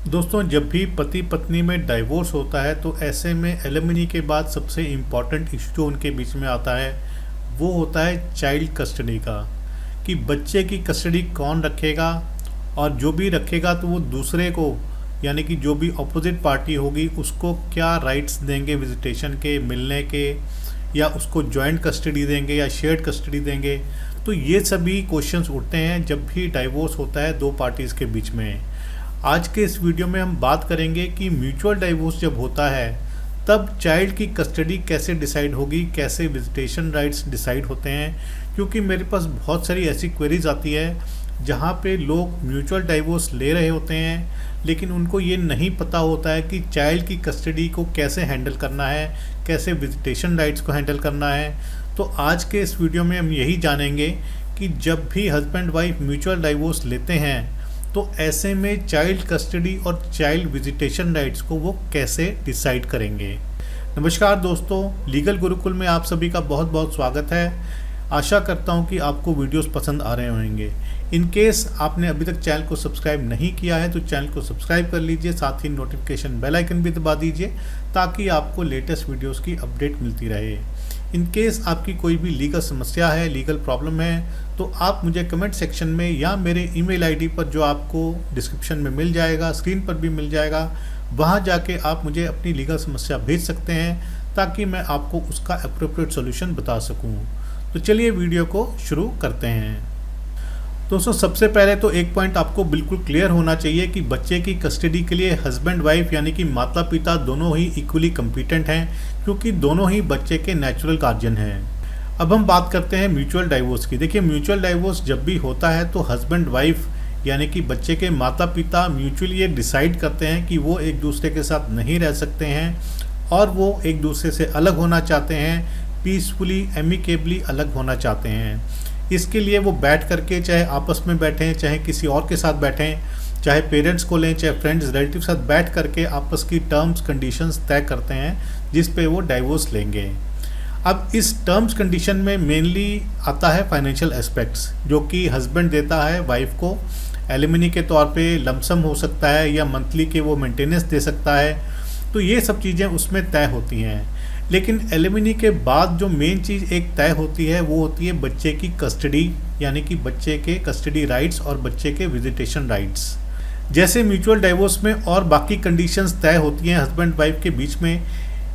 दोस्तों, जब भी पति पत्नी में डाइवोर्स होता है तो ऐसे में एलिमनी के बाद सबसे इम्पॉर्टेंट इशू जो उनके बीच में आता है वो होता है चाइल्ड कस्टडी का। कि बच्चे की कस्टडी कौन रखेगा, और जो भी रखेगा तो वो दूसरे को, यानी कि जो भी अपोजिट पार्टी होगी उसको क्या राइट्स देंगे विजिटेशन के, मिलने के, या उसको जॉइंट कस्टडी देंगे या शेयर्ड कस्टडी देंगे। तो ये सभी क्वेश्चंस उठते हैं जब भी डाइवोर्स होता है दो पार्टीज़ के बीच में। आज के इस वीडियो में हम बात करेंगे कि म्यूचुअल डाइवोर्स जब होता है तब चाइल्ड की कस्टडी कैसे डिसाइड होगी, कैसे विजिटेशन राइट्स डिसाइड होते हैं। क्योंकि मेरे पास बहुत सारी ऐसी क्वेरीज आती है जहाँ पे लोग म्यूचुअल डाइवोर्स ले रहे होते हैं लेकिन उनको ये नहीं पता होता है कि चाइल्ड की कस्टडी को कैसे हैंडल करना है, कैसे विजिटेशन राइट्स को हैंडल करना है। तो आज के इस वीडियो में हम यही जानेंगे कि जब भी हस्बैंड वाइफ म्यूचुअल डाइवोर्स लेते हैं तो ऐसे में चाइल्ड कस्टडी और चाइल्ड विजिटेशन राइट्स को वो कैसे डिसाइड करेंगे। नमस्कार दोस्तों, लीगल गुरुकुल में आप सभी का बहुत बहुत स्वागत है। आशा करता हूं कि आपको वीडियोस पसंद आ रहे होंगे। इन केस आपने अभी तक चैनल को सब्सक्राइब नहीं किया है तो चैनल को सब्सक्राइब कर लीजिए, साथ ही नोटिफिकेशन बेल आइकन भी दबा दीजिए ताकि आपको लेटेस्ट वीडियोस की अपडेट मिलती रहे। इन केस आपकी कोई भी लीगल समस्या है, लीगल प्रॉब्लम है, तो आप मुझे कमेंट सेक्शन में या मेरे ईमेल आईडी पर जो आपको डिस्क्रिप्शन में मिल जाएगा, स्क्रीन पर भी मिल जाएगा, वहाँ जाके आप मुझे अपनी लीगल समस्या भेज सकते हैं ताकि मैं आपको उसका एप्रोप्रिएट सॉल्यूशन बता सकूँ। तो चलिए वीडियो को शुरू करते हैं। दोस्तों, सबसे पहले तो एक पॉइंट आपको बिल्कुल क्लियर होना चाहिए कि बच्चे की कस्टडी के लिए हस्बैंड वाइफ यानी कि माता पिता दोनों ही इक्वली कम्पिटेंट हैं, क्योंकि दोनों ही बच्चे के नेचुरल गार्जियन हैं। अब हम बात करते हैं म्यूचुअल डाइवोर्स की। देखिए, म्यूचुअल डाइवोर्स जब भी होता है तो हस्बैंड वाइफ यानी कि बच्चे के माता पिता म्यूचुअली ये डिसाइड करते हैं कि वो एक दूसरे के साथ नहीं रह सकते हैं और वो एक दूसरे से अलग होना चाहते हैं, पीसफुली एमिकेबली अलग होना चाहते हैं। इसके लिए वो बैठ करके, चाहे आपस में बैठें, चाहे किसी और के साथ बैठें, चाहे पेरेंट्स को लें, चाहे फ्रेंड्स रिलेटिव साथ बैठ करके आपस की टर्म्स कंडीशंस तय करते हैं जिस पे वो डाइवोर्स लेंगे। अब इस टर्म्स कंडीशन में मेनली आता है फाइनेंशियल एस्पेक्ट्स, जो कि हस्बैंड देता है वाइफ को एलिमनी के तौर पे, लमसम हो सकता है या मंथली के वो मेंटेनेंस दे सकता है। तो ये सब चीज़ें उसमें तय होती हैं। लेकिन एलिमनी के बाद जो मेन चीज़ एक तय होती है वो होती है बच्चे की कस्टडी, यानी कि बच्चे के कस्टडी राइट्स और बच्चे के विजिटेशन राइट्स। जैसे म्यूचुअल डाइवोर्स में और बाकी कंडीशंस तय होती हैं हस्बैंड वाइफ के बीच में,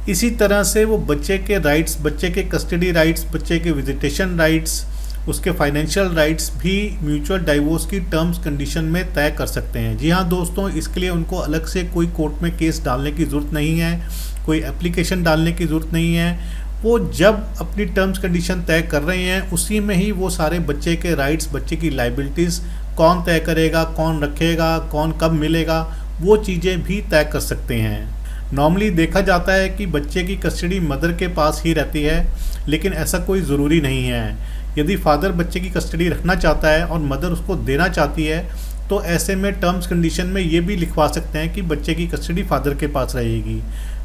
इसी तरह से वो बच्चे के राइट्स, बच्चे के कस्टडी राइट्स, बच्चे के विजिटेशन राइट्स, उसके फाइनेंशियल राइट्स भी म्यूचुअल डाइवोर्स की टर्म्स कंडीशन में तय कर सकते हैं। जी हाँ दोस्तों, इसके लिए उनको अलग से कोई कोर्ट में केस डालने की ज़रूरत नहीं है, कोई एप्लीकेशन डालने की ज़रूरत नहीं है। वो जब अपनी टर्म्स कंडीशन तय कर रहे हैं उसी में ही वो सारे बच्चे के राइट्स, बच्चे की लाइबिलिटीज़ कौन तय करेगा, कौन रखेगा, कौन कब मिलेगा, वो चीज़ें भी तय कर सकते हैं। नॉर्मली देखा जाता है कि बच्चे की कस्टडी मदर के पास ही रहती है, लेकिन ऐसा कोई ज़रूरी नहीं है। यदि फादर बच्चे की कस्टडी रखना चाहता है और मदर उसको देना चाहती है तो ऐसे में टर्म्स कंडीशन में ये भी लिखवा सकते हैं कि बच्चे की कस्टडी फादर के पास रहेगी।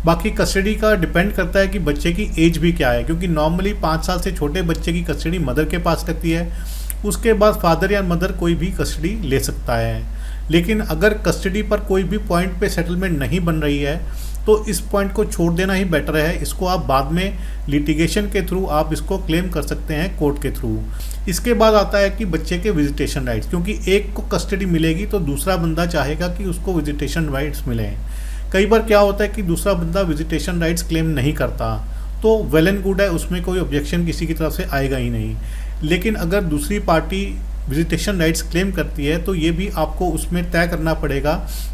बाकी कस्टडी का डिपेंड करता है कि बच्चे की एज भी क्या है, क्योंकि नॉर्मली 5 साल से छोटे बच्चे की कस्टडी मदर के पास रहती है, उसके बाद फादर या मदर कोई भी कस्टडी ले सकता है। लेकिन अगर कस्टडी पर कोई भी पॉइंट पे सेटलमेंट नहीं बन रही है तो इस पॉइंट को छोड़ देना ही बेटर है। इसको आप बाद में लिटिगेशन के थ्रू आप इसको क्लेम कर सकते हैं कोर्ट के थ्रू। इसके बाद आता है कि बच्चे के विजिटेशन राइट्स, क्योंकि एक को कस्टडी मिलेगी तो दूसरा बंदा चाहेगा कि उसको विजिटेशन राइट्स मिलें। कई बार क्या होता है कि दूसरा बंदा विजिटेशन राइट्स क्लेम नहीं करता, तो वेल एंड गुड है, उसमें कोई ऑब्जेक्शन किसी की तरफ से आएगा ही नहीं। लेकिन अगर दूसरी पार्टी विजिटेशन राइट्स क्लेम करती है तो ये भी आपको उसमें तय करना पड़ेगा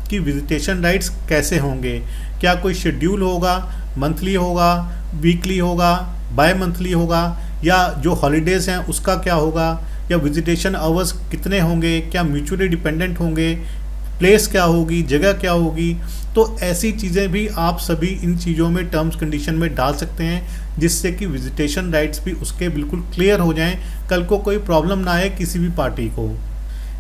कि विजिटेशन राइट्स कैसे होंगे। क्या कोई शेड्यूल होगा, मंथली होगा, वीकली होगा, बाय मंथली होगा, या जो हॉलीडेज़ हैं उसका क्या होगा, या विजिटेशन आवर्स कितने होंगे, क्या म्यूचुअली डिपेंडेंट होंगे, प्लेस क्या होगी, जगह क्या होगी। तो ऐसी चीज़ें भी आप सभी इन चीज़ों में टर्म्स कंडीशन में डाल सकते हैं जिससे कि विजिटेशन राइट्स भी उसके बिल्कुल क्लियर हो जाएं, कल को कोई प्रॉब्लम ना आए किसी भी पार्टी को।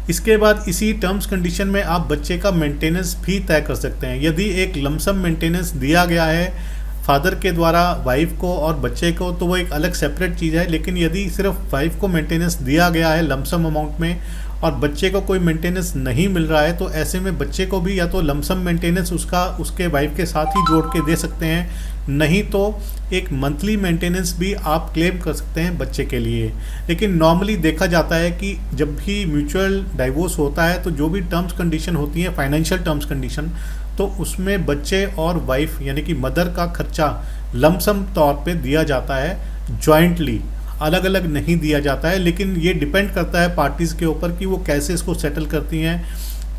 इसके बाद इसी टर्म्स कंडीशन में आप बच्चे का मेंटेनेंस भी तय कर सकते हैं। यदि एक लमसम मेंटेनेंस दिया गया है फादर के द्वारा वाइफ को और बच्चे को तो वो एक अलग सेपरेट चीज़ है, लेकिन यदि सिर्फ वाइफ को मेंटेनेंस दिया गया है लमसम अमाउंट में और बच्चे को कोई मेंटेनेंस नहीं मिल रहा है, तो ऐसे में बच्चे को भी या तो लमसम मेंटेनेंस उसके वाइफ के साथ ही जोड़ के दे सकते हैं, नहीं तो एक मंथली मेंटेनेंस भी आप क्लेम कर सकते हैं बच्चे के लिए। लेकिन नॉर्मली देखा जाता है कि जब भी म्यूचुअल डाइवोर्स होता है तो जो भी टर्म्स कंडीशन होती हैं, फाइनेंशियल टर्म्स कंडीशन, तो उसमें बच्चे और वाइफ यानी कि मदर का खर्चा लमसम तौर पे दिया जाता है, जॉइंटली, अलग अलग नहीं दिया जाता है। लेकिन ये डिपेंड करता है पार्टीज़ के ऊपर कि वो कैसे इसको सेटल करती हैं,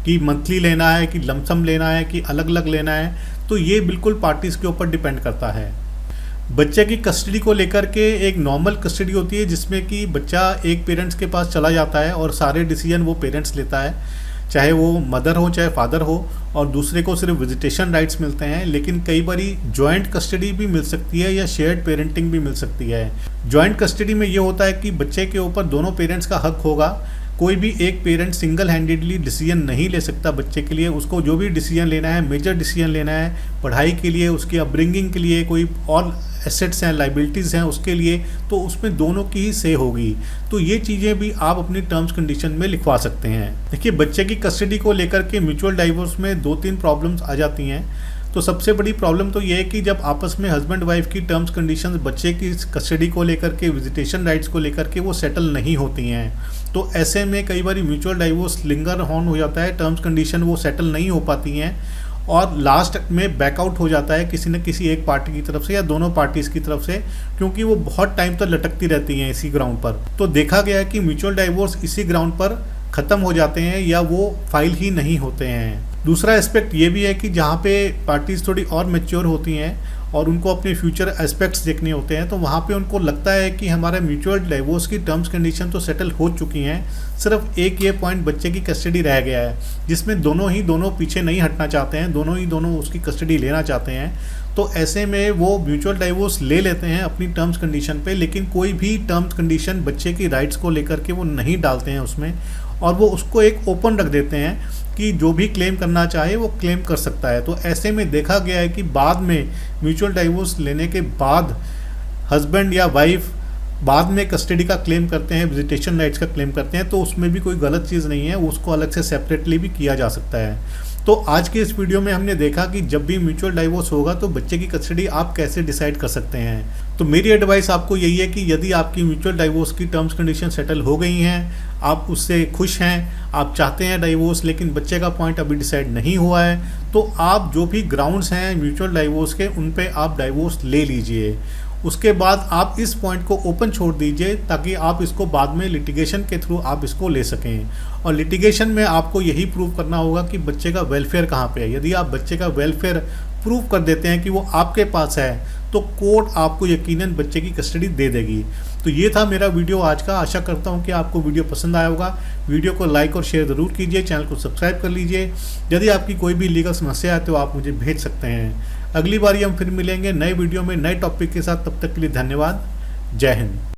कि मंथली लेना है, कि लमसम लेना है, कि अलग अलग लेना है, तो ये बिल्कुल पार्टीज़ के ऊपर डिपेंड करता है। बच्चे की कस्टडी को लेकर के एक नॉर्मल कस्टडी होती है जिसमें कि बच्चा एक पेरेंट्स के पास चला जाता है और सारे डिसीजन वो पेरेंट्स लेता है, चाहे वो मदर हो चाहे फादर हो, और दूसरे को सिर्फ विजिटेशन राइट्स मिलते हैं। लेकिन कई बारी जॉइंट कस्टडी भी मिल सकती है या शेयर्ड पेरेंटिंग भी मिल सकती है। जॉइंट कस्टडी में ये होता है कि बच्चे के ऊपर दोनों पेरेंट्स का हक होगा, कोई भी एक पेरेंट सिंगल हैंडेडली डिसीजन नहीं ले सकता बच्चे के लिए। उसको जो भी डिसीजन लेना है, मेजर डिसीजन लेना है पढ़ाई के लिए, उसकी अपब्रिंगिंग के लिए, कोई और एसेट्स हैं, लाइबिलिटीज़ हैं उसके लिए, तो उसमें दोनों की ही से होगी। तो ये चीज़ें भी आप अपनी टर्म्स कंडीशन में लिखवा सकते हैं। देखिए, बच्चे की कस्टडी को लेकर के म्यूचुअल डाइवोर्स में 2-3 प्रॉब्लम्स आ जाती हैं। तो सबसे बड़ी प्रॉब्लम तो ये है कि जब आपस में हस्बैंड वाइफ की टर्म्स कंडीशंस बच्चे की कस्टडी को लेकर के, विजिटेशन राइट्स को लेकर के वो सेटल नहीं होती हैं, तो ऐसे में कई बार म्यूचुअल डाइवोर्स लिंगर ऑन हो जाता है, टर्म्स कंडीशन वो सेटल नहीं हो पाती हैं और लास्ट में बैकआउट हो जाता है किसी न किसी एक पार्टी की तरफ से या दोनों पार्टीज़ की तरफ से, क्योंकि वो बहुत टाइम तक लटकती रहती हैं इसी ग्राउंड पर। तो देखा गया है कि म्यूचुअल डाइवोर्स इसी ग्राउंड पर ख़त्म हो जाते हैं या वो फाइल ही नहीं होते हैं। दूसरा एस्पेक्ट ये भी है कि जहाँ पे पार्टीज़ थोड़ी और मैच्योर होती हैं और उनको अपने फ्यूचर एस्पेक्ट्स देखने होते हैं, तो वहाँ पे उनको लगता है कि हमारा म्यूचुअल डाइवोर्स की टर्म्स कंडीशन तो सेटल हो चुकी हैं, सिर्फ एक ये पॉइंट बच्चे की कस्टडी रह गया है जिसमें दोनों पीछे नहीं हटना चाहते हैं, दोनों उसकी कस्टडी लेना चाहते हैं। तो ऐसे में वो म्यूचुअल डाइवोर्स ले लेते हैं अपनी टर्म्स कंडीशन पे, लेकिन कोई भी टर्म्स कंडीशन बच्चे की राइट्स को लेकर के वो नहीं डालते हैं उसमें, और वो उसको एक ओपन रख देते हैं कि जो भी क्लेम करना चाहे वो क्लेम कर सकता है। तो ऐसे में देखा गया है कि बाद में म्यूचुअल डाइवोर्स लेने के बाद हस्बैंड या वाइफ बाद में कस्टडी का क्लेम करते हैं, विजिटेशन राइट्स का क्लेम करते हैं, तो उसमें भी कोई गलत चीज़ नहीं है, उसको अलग से सेपरेटली भी किया जा सकता है। तो आज के इस वीडियो में हमने देखा कि जब भी म्यूचुअल डाइवोर्स होगा तो बच्चे की कस्टडी आप कैसे डिसाइड कर सकते हैं। तो मेरी एडवाइस आपको यही है कि यदि आपकी म्यूचुअल डाइवोर्स की टर्म्स कंडीशन सेटल हो गई हैं, आप उससे खुश हैं, आप चाहते हैं डाइवोर्स, लेकिन बच्चे का पॉइंट अभी डिसाइड नहीं हुआ है, तो आप जो भी ग्राउंड्स हैं म्यूचुअल डाइवोर्स के उन पे आप डाइवोर्स ले लीजिए। उसके बाद आप इस पॉइंट को ओपन छोड़ दीजिए ताकि आप इसको बाद में लिटिगेशन के थ्रू आप इसको ले सकें। और लिटिगेशन में आपको यही प्रूव करना होगा कि बच्चे का वेलफेयर कहाँ पे है। यदि आप बच्चे का वेलफेयर प्रूव कर देते हैं कि वो आपके पास है, तो कोर्ट आपको यकीनन बच्चे की कस्टडी दे देगी। तो ये था मेरा वीडियो आज का। आशा करता हूँ कि आपको वीडियो पसंद आया होगा। वीडियो को लाइक और शेयर ज़रूर कीजिए, चैनल को सब्सक्राइब कर लीजिए। यदि आपकी कोई भी लीगल समस्या है तो आप मुझे भेज सकते हैं। अगली बारी हम फिर मिलेंगे नए वीडियो में नए टॉपिक के साथ। तब तक के लिए धन्यवाद। जय हिंद।